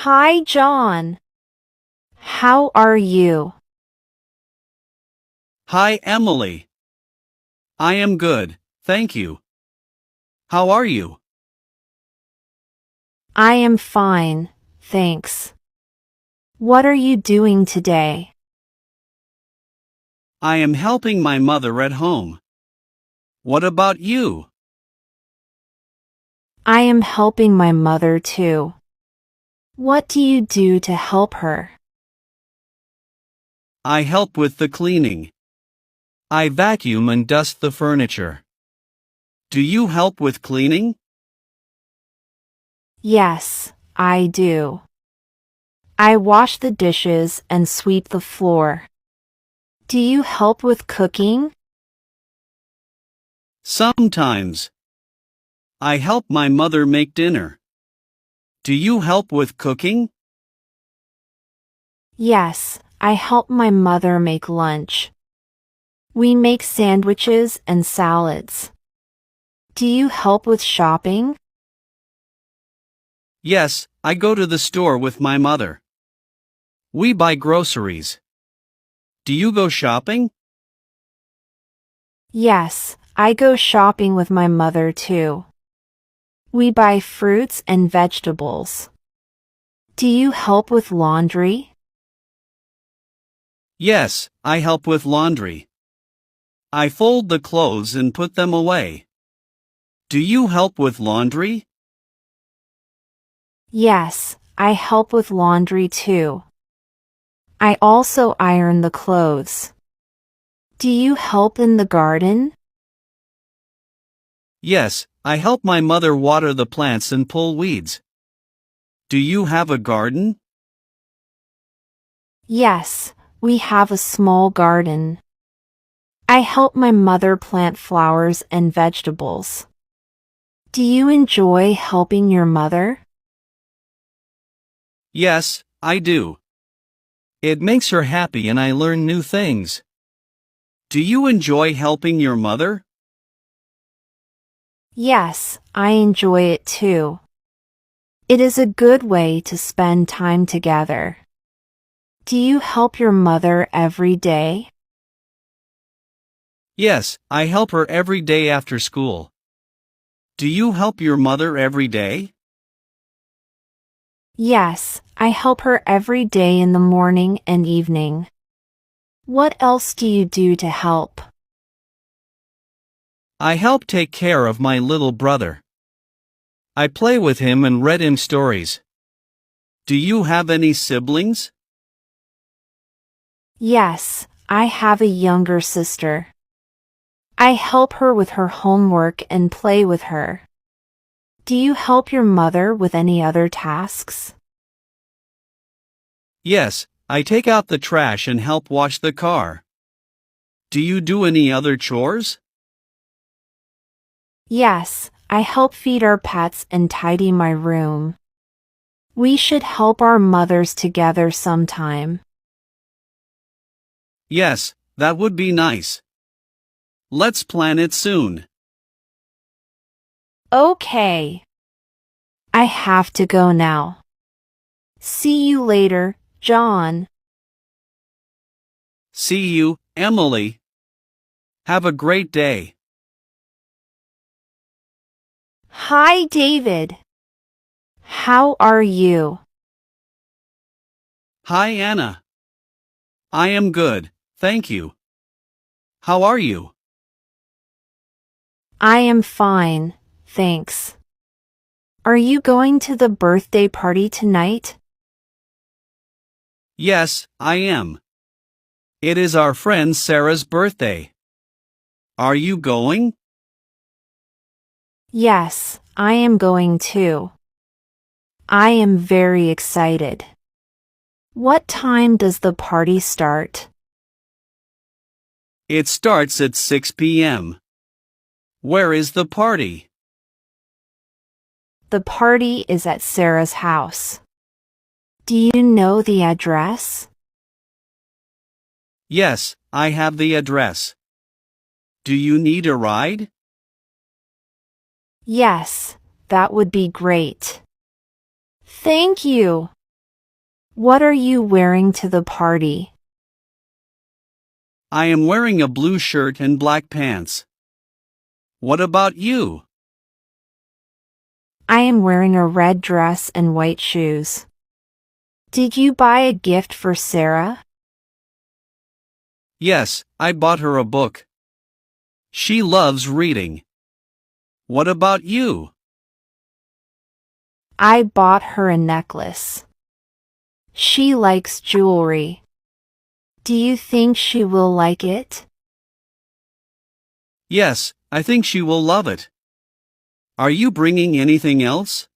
Hi, John. How are you? Hi, Emily. I am good, thank you. How are you? I am fine, thanks. What are you doing today? I am helping my mother at home. What about you? I am helping my mother too. What do you do to help her? I help with the cleaning. I vacuum and dust the furniture. Do you help with cleaning? Yes, I do. I wash the dishes and sweep the floor. Do you help with cooking? Sometimes. I help my mother make dinner. Do you help with cooking? Yes, I help my mother make lunch. We make sandwiches and salads. Do you help with shopping? Yes, I go to the store with my mother. We buy groceries. Do you go shopping? Yes, I go shopping with my mother too. We buy fruits and vegetables. Do you help with laundry? Yes, I help with laundry. I fold the clothes and put them away. Do you help with laundry? Yes, I help with laundry too. I also iron the clothes. Do you help in the garden? Yes, I help my mother water the plants and pull weeds. Do you have a garden? Yes, we have a small garden. I help my mother plant flowers and vegetables. Do you enjoy helping your mother? Yes, I do. It makes her happy and I learn new things. Do you enjoy helping your mother? Yes, I enjoy it too. It is a good way to spend time together. Do you help your mother every day? Yes, I help her every day after school. Do you help your mother every day? Yes, I help her every day in the morning and evening. What else do you do to help? I help take care of my little brother. I play with him and read him stories. Do you have any siblings? Yes, I have a younger sister. I help her with her homework and play with her. Do you help your mother with any other tasks? Yes, I take out the trash and help wash the car. Do you do any other chores? Yes, I help feed our pets and tidy my room. We should help our mothers together sometime. Yes, that would be nice. Let's plan it soon. Okay. I have to go now. See you later, John. See you, Emily. Have a great day. Hi, David. How are you? Hi, Anna. I am good, thank you. How are you? I am fine, thanks. Are you going to the birthday party tonight? Yes, I am. It is our friend Sarah's birthday. Are you going? Yes, I am going too. I am very excited. What time does the party start? It starts at 6 p.m. Where is the party? The party is at Sarah's house. Do you know the address? Yes, I have the address. Do you need a ride? Yes, that would be great. Thank you. What are you wearing to the party? I am wearing a blue shirt and black pants. What about you? I am wearing a red dress and white shoes. Did you buy a gift for Sarah? Yes, I bought her a book. She loves reading. What about you? I bought her a necklace. She likes jewelry. Do you think she will like it? Yes, I think she will love it. Are you bringing anything else?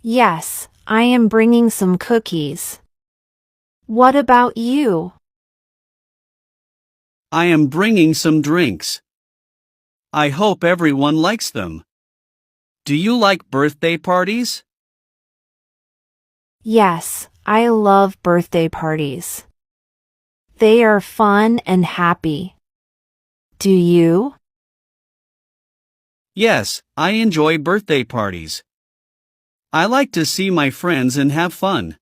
Yes, I am bringing some cookies. What about you? I am bringing some drinks. I hope everyone likes them. Do you like birthday parties? Yes, I love birthday parties. They are fun and happy. Do you? Yes, I enjoy birthday parties. I like to see my friends and have fun.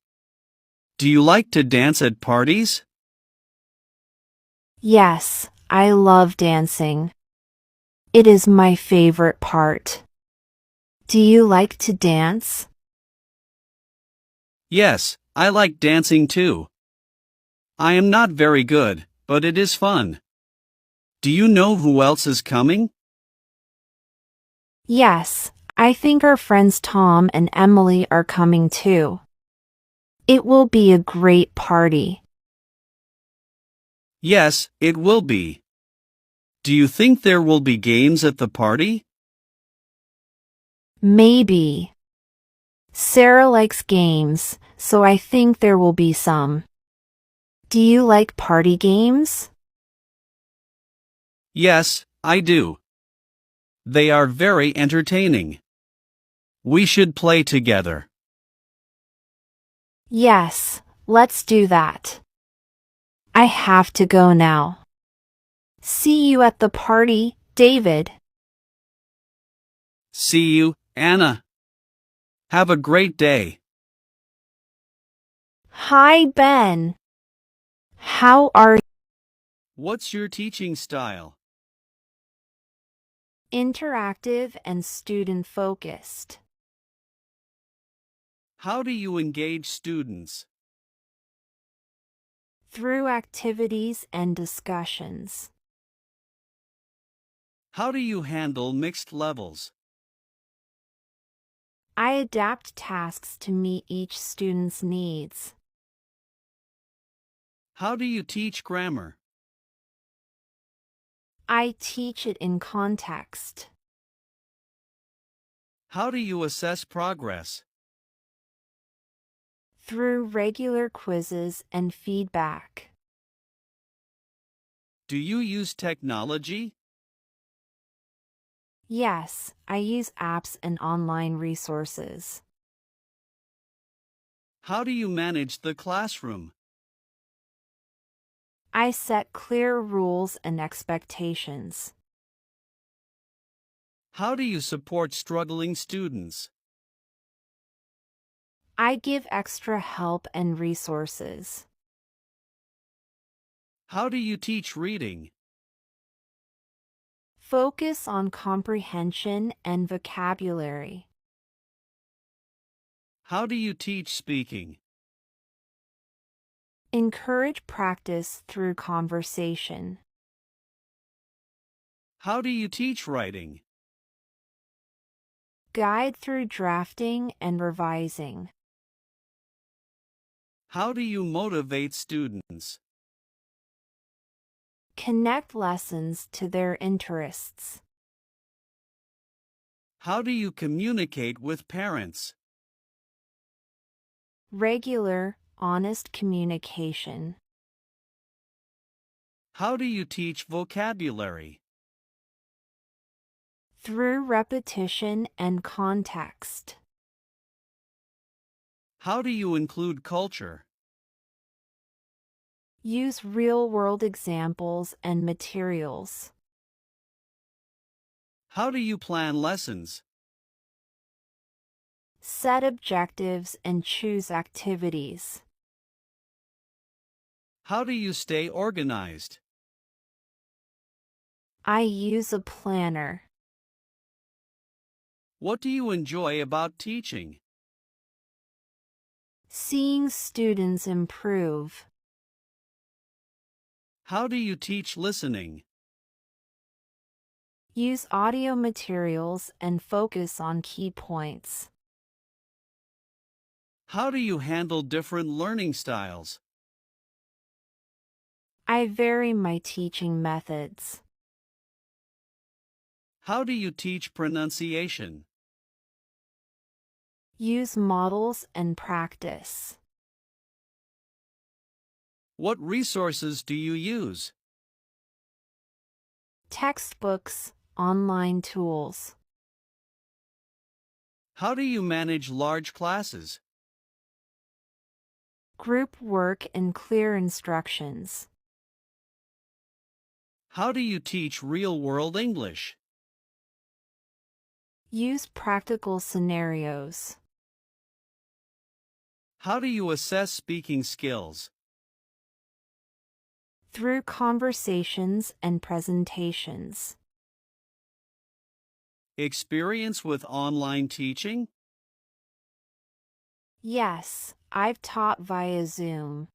Do you like to dance at parties? Yes, I love dancing. It is my favorite part. Do you like to dance? Yes, I like dancing too. I am not very good, but it is fun. Do you know who else is coming? Yes, I think our friends Tom and Emily are coming too. It will be a great party. Yes, it will be. Do you think there will be games at the party? Maybe. Sarah likes games, so I think there will be some. Do you like party games? Yes, I do. They are very entertaining. We should play together. Yes, let's do that. I have to go now. See you at the party, David. See you, Anna. Have a great day. Hi, Ben. How are you? What's your teaching style? Interactive and student focused. How do you engage students? Through activities and discussions. How do you handle mixed levels? I adapt tasks to meet each student's needs. How do you teach grammar? I teach it in context. How do you assess progress? Through regular quizzes and feedback. Do you use technology? Yes, I use apps and online resources. How do you manage the classroom? I set clear rules and expectations. How do you support struggling students? I give extra help and resources. How do you teach reading? Focus on comprehension and vocabulary. How do you teach speaking? Encourage practice through conversation. How do you teach writing? Guide through drafting and revising. How do you motivate students? Connect lessons to their interests. How do you communicate with parents? Regular, honest communication. How do you teach vocabulary? Through repetition and context. How do you include culture? Use real-world examples and materials. How do you plan lessons? Set objectives and choose activities. How do you stay organized? I use a planner. What do you enjoy about teaching? Seeing students improve. How do you teach listening? Use audio materials and focus on key points. How do you handle different learning styles? I vary my teaching methods. How do you teach pronunciation? Use models and practice. What resources do you use? Textbooks, online tools. How do you manage large classes? Group work and clear instructions. How do you teach real-world English? Use practical scenarios. How do you assess speaking skills? Through conversations and presentations. Experience with online teaching? Yes, I've taught via Zoom.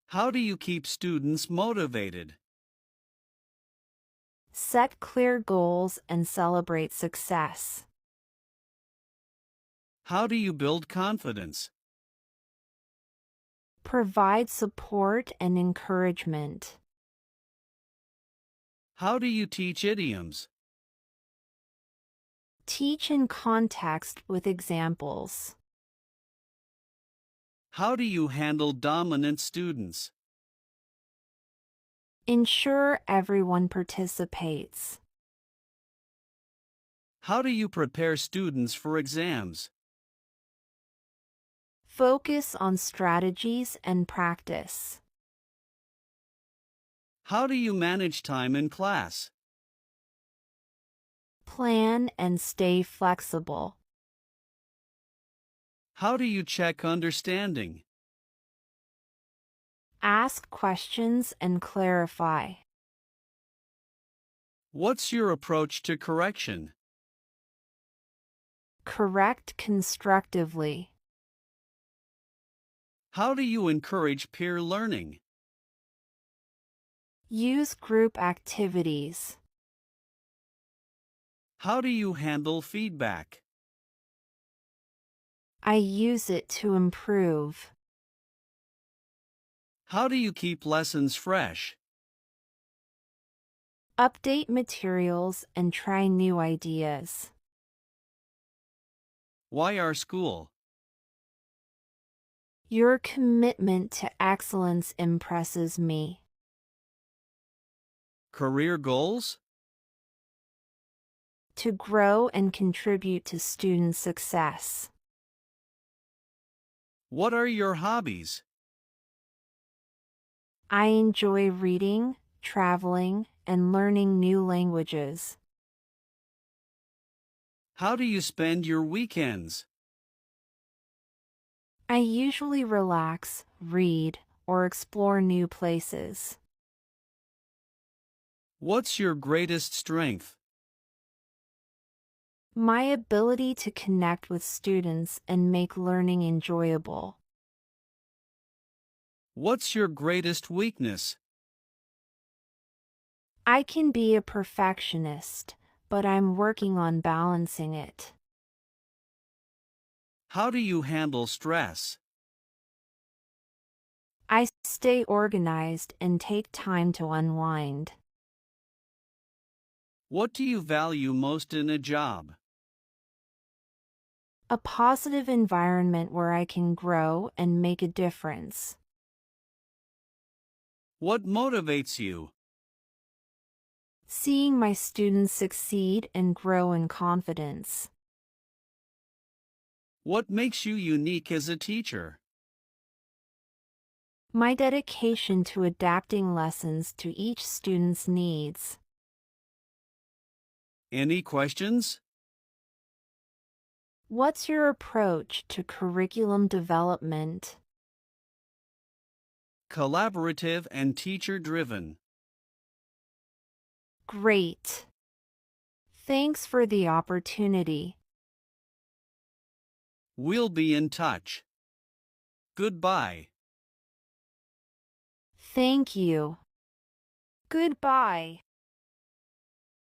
How do you keep students motivated? Set clear goals and celebrate success. How do you build confidence? Provide support and encouragement. How do you teach idioms? Teach in context with examples. How do you handle dominant students? Ensure everyone participates. How do you prepare students for exams? Focus on strategies and practice. How do you manage time in class? Plan and stay flexible. How do you check understanding? Ask questions and clarify. What's your approach to correction? Correct constructively. How do you encourage peer learning? Use group activities. How do you handle feedback? I use it to improve. How do you keep lessons fresh? Update materials and try new ideas. Why our school? Your commitment to excellence impresses me. Career goals? To grow and contribute to student success. What are your hobbies? I enjoy reading, traveling, and learning new languages. How do you spend your weekends? I usually relax, read, or explore new places. What's your greatest strength? My ability to connect with students and make learning enjoyable. What's your greatest weakness? I can be a perfectionist, but I'm working on balancing it. How do you handle stress? I stay organized and take time to unwind. What do you value most in a job? A positive environment where I can grow and make a difference. What motivates you? Seeing my students succeed and grow in confidence. What makes you unique as a teacher? My dedication to adapting lessons to each student's needs. Any questions? What's your approach to curriculum development? Collaborative and teacher-driven. Great. Thanks for the opportunity. We'll be in touch. Goodbye. Thank you. Goodbye.